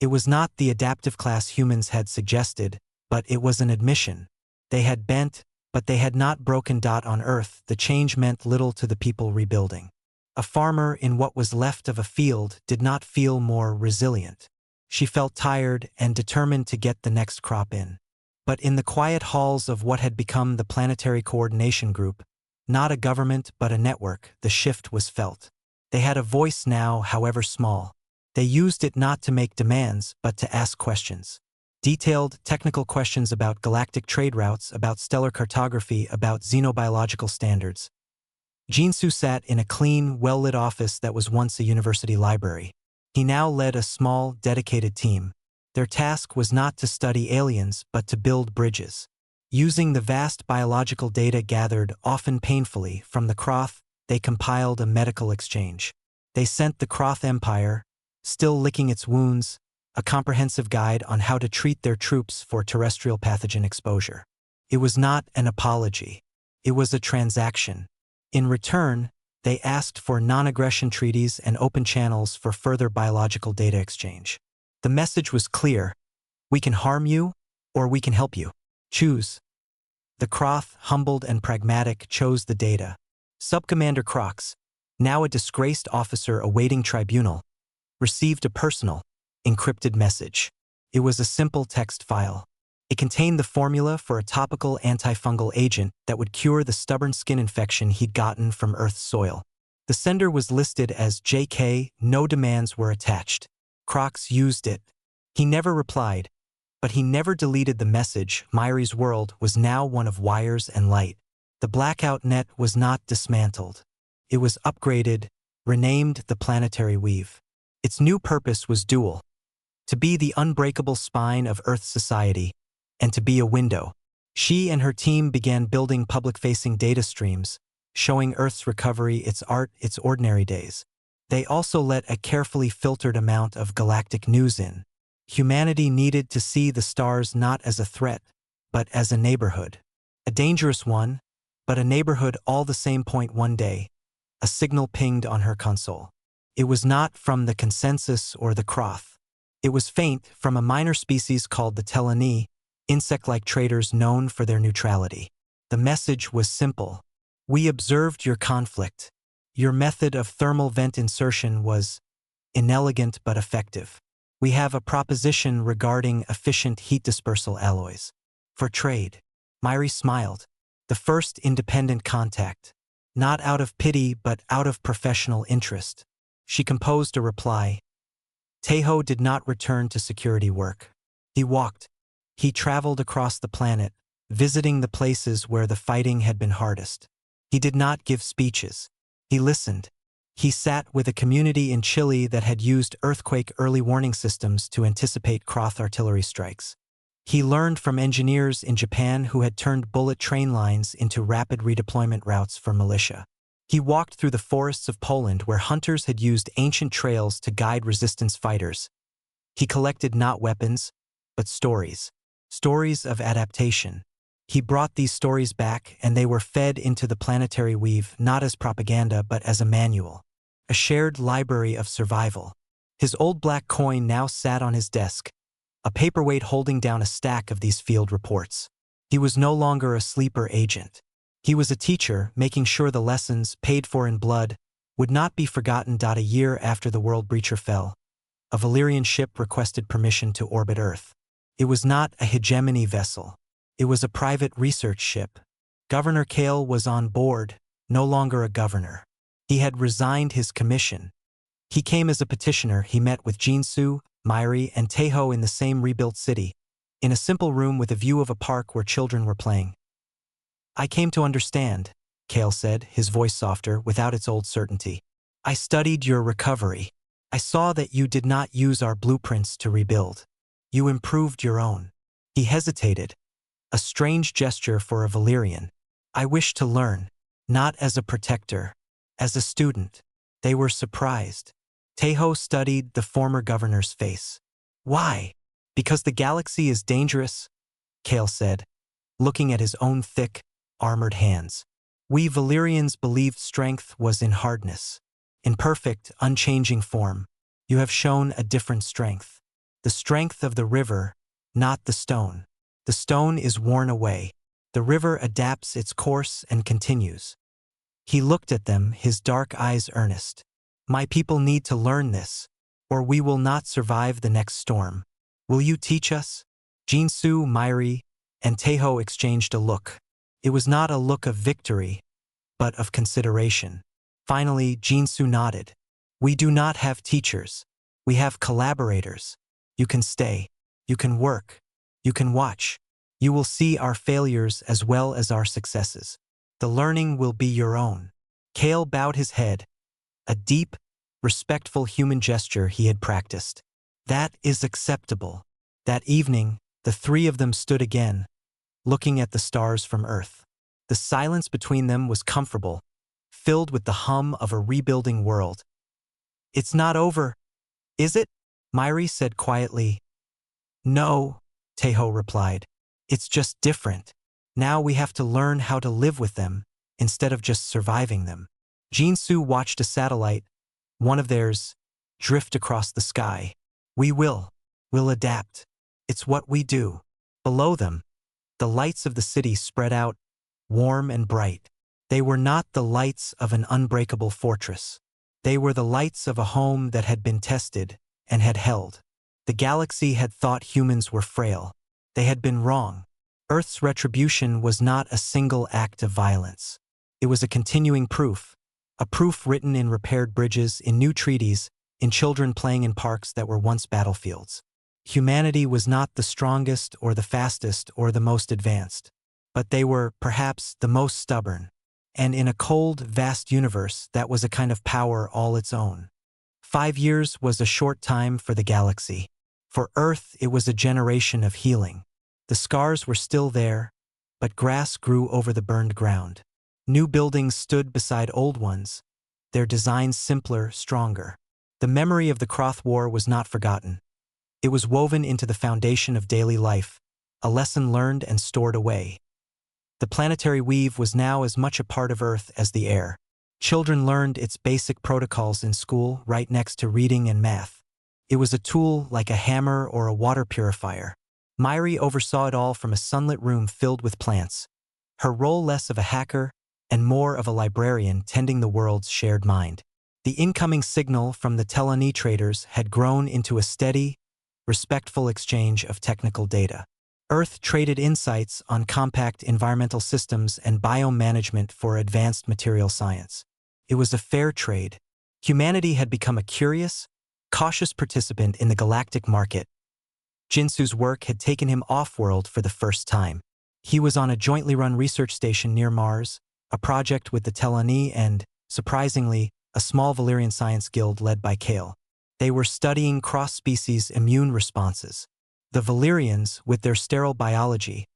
It was not the adaptive class humans had suggested, but it was an admission. They had bent, but they had not broken. On Earth, the change meant little to the people rebuilding. A farmer in what was left of a field did not feel more resilient. She felt tired and determined to get the next crop in. But in the quiet halls of what had become the Planetary Coordination Group, not a government but a network, the shift was felt. They had a voice now, however small. They used it not to make demands, but to ask questions. Detailed, technical questions about galactic trade routes, about stellar cartography, about xenobiological standards. Jinsu sat in a clean, well-lit office that was once a university library. He now led a small, dedicated team. Their task was not to study aliens, but to build bridges. Using the vast biological data gathered, often painfully, from the Croth, they compiled a medical exchange. They sent the Croth Empire, still licking its wounds, a comprehensive guide on how to treat their troops for terrestrial pathogen exposure. It was not an apology. It was a transaction. In return, they asked for non-aggression treaties and open channels for further biological data exchange. The message was clear. We can harm you, or we can help you. Choose. The Croth, humbled and pragmatic, chose the data. Subcommander Crox, now a disgraced officer awaiting tribunal, received a personal, encrypted message. It was a simple text file. It contained the formula for a topical antifungal agent that would cure the stubborn skin infection he'd gotten from Earth's soil. The sender was listed as JK, no demands were attached. Crox used it. He never replied, but he never deleted the message. Myri's world was now one of wires and light. The blackout net was not dismantled. It was upgraded, renamed the Planetary Weave. Its new purpose was dual: to be the unbreakable spine of Earth's society, and to be a window. She and her team began building public-facing data streams, showing Earth's recovery, its art, its ordinary days. They also let a carefully filtered amount of galactic news in. Humanity needed to see the stars not as a threat, but as a neighborhood. A dangerous one, but a neighborhood all the same. One day, a signal pinged on her console. It was not from the Consensus or the Croth. It was faint, from a minor species called the Telani, insect-like traders known for their neutrality. The message was simple. We observed your conflict. Your method of thermal vent insertion was inelegant but effective. We have a proposition regarding efficient heat dispersal alloys. For trade. Myri smiled. The first independent contact. Not out of pity but out of professional interest. She composed a reply. Tejo did not return to security work. He walked. He traveled across the planet, visiting the places where the fighting had been hardest. He did not give speeches. He listened. He sat with a community in Chile that had used earthquake early warning systems to anticipate Croth artillery strikes. He learned from engineers in Japan who had turned bullet train lines into rapid redeployment routes for militia. He walked through the forests of Poland where hunters had used ancient trails to guide resistance fighters. He collected not weapons, but stories. Stories of adaptation. He brought these stories back and they were fed into the planetary weave not as propaganda but as a manual. A shared library of survival. His old black coin now sat on his desk, a paperweight holding down a stack of these field reports. He was no longer a sleeper agent. He was a teacher, making sure the lessons, paid for in blood, would not be forgotten. A year after the world breacher fell, a Valyrian ship requested permission to orbit Earth. It was not a hegemony vessel. It was a private research ship. Governor Kale was on board, no longer a governor. He had resigned his commission. He came as a petitioner. He met with Jinsu, Myri, and Tejo in the same rebuilt city, in a simple room with a view of a park where children were playing. I came to understand, Kale said, his voice softer, without its old certainty. I studied your recovery. I saw that you did not use our blueprints to rebuild. You improved your own. He hesitated, a strange gesture for a Valyrian. I wish to learn, not as a protector, as a student. They were surprised. Tejo studied the former governor's face. Why? Because the galaxy is dangerous, Kale said, looking at his own thick, armored hands. We Valyrians believed strength was in hardness. In perfect, unchanging form, you have shown a different strength. The strength of the river, not the stone. The stone is worn away. The river adapts its course and continues. He looked at them, his dark eyes earnest. My people need to learn this, or we will not survive the next storm. Will you teach us? Jinsu, Myri, and Tejo exchanged a look. It was not a look of victory, but of consideration. Finally, Jinsu nodded. We do not have teachers. We have collaborators. You can stay. You can work. You can watch. You will see our failures as well as our successes. The learning will be your own. Kale bowed his head, a deep, respectful human gesture he had practiced. That is acceptable. That evening, the three of them stood again, looking at the stars from Earth. The silence between them was comfortable, filled with the hum of a rebuilding world. It's not over, is it? Myri said quietly. No, Tejo replied. It's just different. Now we have to learn how to live with them, instead of just surviving them. Jinsu watched a satellite, one of theirs, drift across the sky. We'll adapt. It's what we do. Below them, the lights of the city spread out, warm and bright. They were not the lights of an unbreakable fortress. They were the lights of a home that had been tested and had held. The galaxy had thought humans were frail. They had been wrong. Earth's retribution was not a single act of violence. It was a continuing proof, a proof written in repaired bridges, in new treaties, in children playing in parks that were once battlefields. Humanity was not the strongest or the fastest or the most advanced, but they were, perhaps, the most stubborn. And in a cold, vast universe, that was a kind of power all its own. 5 years was a short time for the galaxy. For Earth, it was a generation of healing. The scars were still there, but grass grew over the burned ground. New buildings stood beside old ones, their designs simpler, stronger. The memory of the Croth War was not forgotten. It was woven into the foundation of daily life, a lesson learned and stored away. The planetary weave was now as much a part of Earth as the air. Children learned its basic protocols in school, right next to reading and math. It was a tool like a hammer or a water purifier. Myri oversaw it all from a sunlit room filled with plants, her role less of a hacker and more of a librarian tending the world's shared mind. The incoming signal from the Telani traders had grown into a steady, respectful exchange of technical data. Earth traded insights on compact environmental systems and biome management for advanced material science. It was a fair trade. Humanity had become a curious, cautious participant in the galactic market. Jinsu's work had taken him off-world for the first time. He was on a jointly run research station near Mars, a project with the Telani and, surprisingly, a small Valyrian science guild led by Kale. They were studying cross-species immune responses. The Valyrians, with their sterile biology,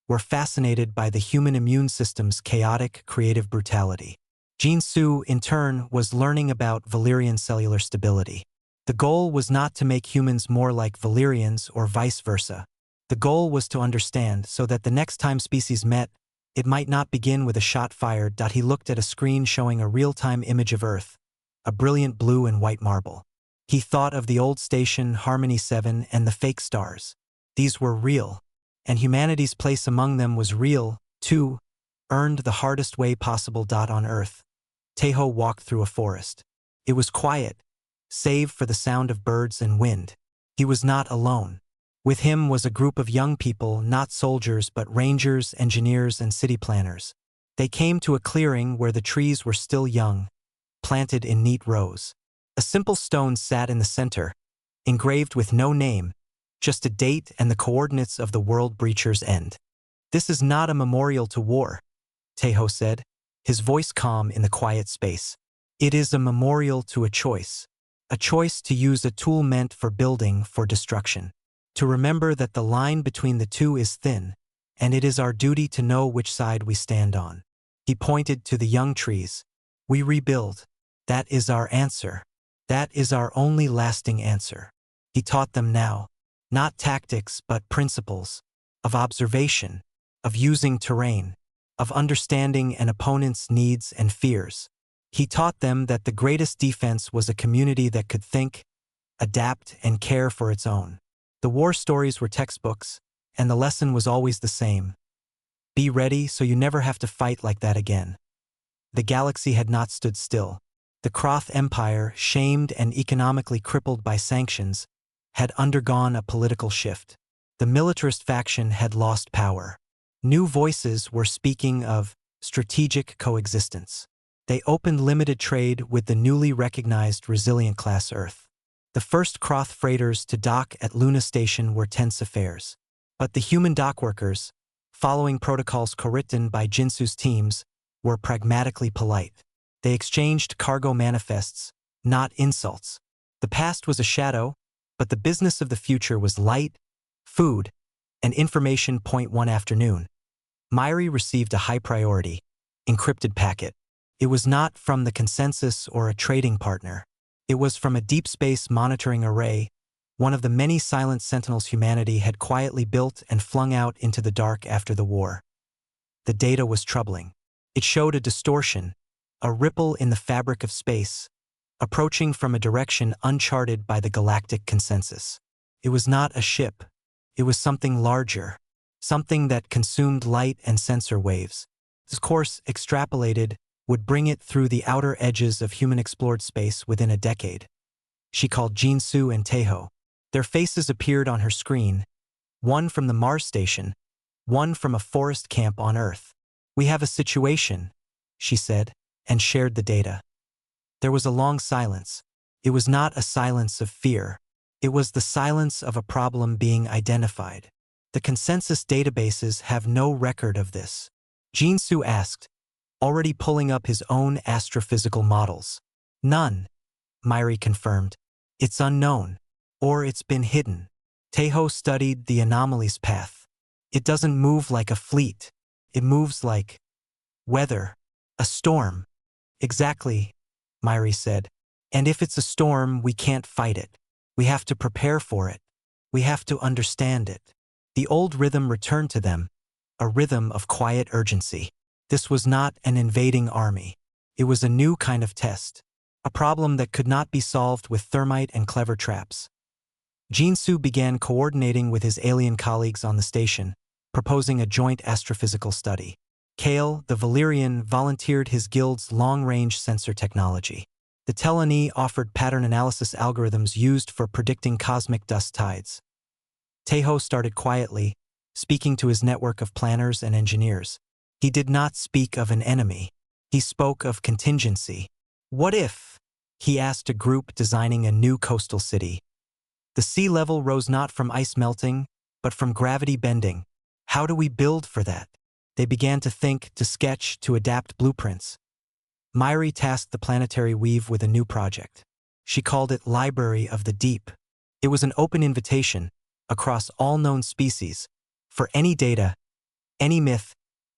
were fascinated by the human immune system's chaotic, creative brutality. Jinsu, in turn, was learning about Valyrian cellular stability. The goal was not to make humans more like Valyrians or vice versa. The goal was to understand so that the next time species met, it might not begin with a shot fired. He looked at a screen showing a real-time image of Earth, a brilliant blue and white marble. He thought of the old station, Harmony 7, and the fake stars. These were real, and humanity's place among them was real, too, earned the hardest way possible. On Earth, Tejo walked through a forest. It was quiet, save for the sound of birds and wind. He was not alone. With him was a group of young people, not soldiers but rangers, engineers, and city planners. They came to a clearing where the trees were still young, planted in neat rows. A simple stone sat in the center, engraved with no name, just a date and the coordinates of the world breacher's end. "This is not a memorial to war," Tejo said, his voice calm in the quiet space. "It is a memorial to a choice to use a tool meant for building for destruction. To remember that the line between the two is thin, and it is our duty to know which side we stand on." He pointed to the young trees. "We rebuild. That is our answer. That is our only lasting answer." He taught them now, not tactics but principles, of observation, of using terrain, of understanding an opponent's needs and fears. He taught them that the greatest defense was a community that could think, adapt, and care for its own. The war stories were textbooks, and the lesson was always the same. Be ready so you never have to fight like that again. The galaxy had not stood still. The Kroth Empire, shamed and economically crippled by sanctions, had undergone a political shift. The militarist faction had lost power. New voices were speaking of strategic coexistence. They opened limited trade with the newly recognized Resilient-class Earth. The first Kroth freighters to dock at Luna Station were tense affairs. But the human dockworkers, following protocols co-written by Jinsu's teams, were pragmatically polite. They exchanged cargo manifests, not insults. The past was a shadow, but the business of the future was light, food, and information. One afternoon, Myri received a high-priority, encrypted packet. It was not from the consensus or a trading partner. It was from a deep space monitoring array, one of the many silent sentinels humanity had quietly built and flung out into the dark after the war. The data was troubling. It showed a distortion, a ripple in the fabric of space, approaching from a direction uncharted by the galactic consensus. It was not a ship. It was something larger, something that consumed light and sensor waves. This course, extrapolated, would bring it through the outer edges of human-explored space within a decade. She called Jinsu and Tejo. Their faces appeared on her screen, one from the Mars station, one from a forest camp on Earth. "We have a situation," she said, and shared the data. There was a long silence. It was not a silence of fear. It was the silence of a problem being identified. "The consensus databases have no record of this," Jinsu asked, already pulling up his own astrophysical models. "None," Myri confirmed. "It's unknown. Or it's been hidden." Tejo studied the anomaly's path. "It doesn't move like a fleet. It moves like weather. A storm." "Exactly," Myri said. "And if it's a storm, we can't fight it. We have to prepare for it. We have to understand it." The old rhythm returned to them, a rhythm of quiet urgency. This was not an invading army. It was a new kind of test, a problem that could not be solved with thermite and clever traps. Jinsu began coordinating with his alien colleagues on the station, proposing a joint astrophysical study. Kale, the Valyrian, volunteered his guild's long-range sensor technology. The Telani offered pattern analysis algorithms used for predicting cosmic dust tides. Tejo started quietly, speaking to his network of planners and engineers. He did not speak of an enemy. He spoke of contingency. What if? He asked a group designing a new coastal city. The sea level rose not from ice melting, but from gravity bending. How do we build for that? They began to think, to sketch, to adapt blueprints. Myri tasked the planetary weave with a new project. She called it Library of the Deep. It was an open invitation, across all known species, for any data, any myth,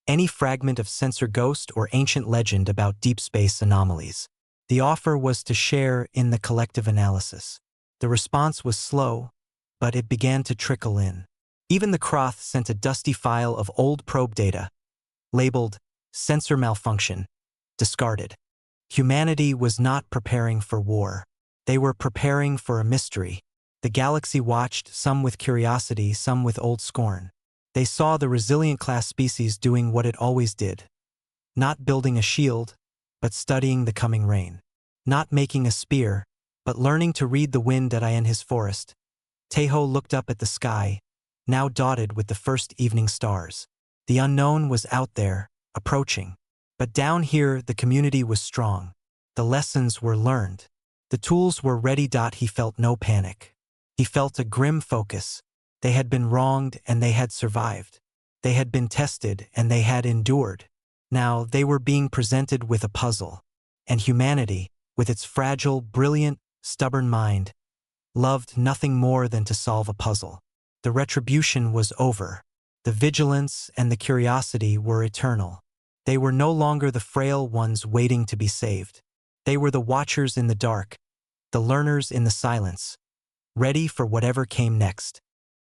any fragment of sensor ghost or ancient legend about deep space anomalies. The offer was to share in the collective analysis. The response was slow, but it began to trickle in. Even the Kroth sent a dusty file of old probe data, labeled sensor malfunction, discarded. Humanity was not preparing for war. They were preparing for a mystery. The galaxy watched, some with curiosity, some with old scorn. They saw the resilient class species doing what it always did. Not building a shield, but studying the coming rain. Not making a spear, but learning to read the wind at in his forest. Tejo looked up at the sky, now dotted with the first evening stars. The unknown was out there, approaching. But down here, the community was strong. The lessons were learned. The tools were ready. He felt no panic. He felt a grim focus. They had been wronged and they had survived. They had been tested and they had endured. Now they were being presented with a puzzle. And humanity, with its fragile, brilliant, stubborn mind, loved nothing more than to solve a puzzle. The retribution was over. The vigilance and the curiosity were eternal. They were no longer the frail ones waiting to be saved. They were the watchers in the dark, the learners in the silence, ready for whatever came next.